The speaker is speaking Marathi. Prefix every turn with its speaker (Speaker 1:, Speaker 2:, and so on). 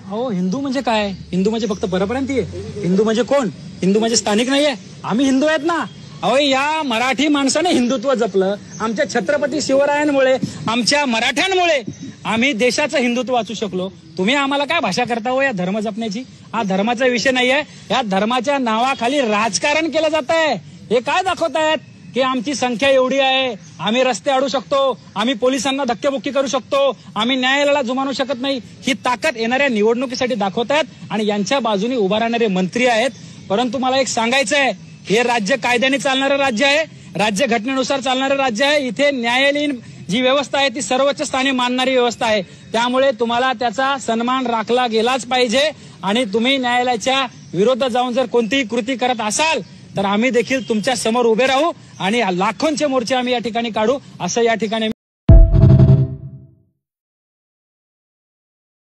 Speaker 1: अहो हिंदू म्हणजे काय? हिंदू म्हणजे फक्त परप्रांतीय? हिंदू म्हणजे कोण? हिंदू म्हणजे स्थानिक नाहीये? आम्ही हिंदू आहेत ना. अहो या मराठी माणसाने हिंदुत्व जपलं. आमच्या छत्रपती शिवरायांमुळे, आमच्या मराठ्यांमुळे आम्ही देशाचं हिंदुत्व वाचू शकलो. तुम्ही आम्हाला काय भाषा करता हो या धर्म जपण्याची? हा धर्माचा विषय नाहीये. या धर्माच्या नावाखाली राजकारण केलं जात आहे. हे काय दाखवतायत की आमची संख्या एवढी आहे, आम्ही रस्ते अडू शकतो, आम्ही पोलिसांना धक्केबुक्की करू शकतो, आम्ही न्यायालयाला जुमानू शकत नाही. ही ताकद येणाऱ्या निवडणुकीसाठी दाखवतायत आणि यांच्या बाजूने उभा राहणारे मंत्री आहेत. परंतु मला एक सांगायचं आहे, हे राज्य कायद्याने चालणारं राज्य आहे, राज्य घटनेनुसार चालणारं राज्य आहे. इथे न्यायालयीन जी व्यवस्था आहे ती सर्वोच्च स्थानी मानणारी व्यवस्था आहे. त्यामुळे तुम्हाला त्याचा सन्मान राखला गेलाच पाहिजे. आणि तुम्ही न्यायालयाच्या विरोधात जाऊन जर कोणतीही कृती करत असाल तर आम्ही देखील तुमच्या समोर उभे राहू आणि लाखोंचे मोर्चे आम्ही या ठिकाणी काढू, असं या ठिकाणी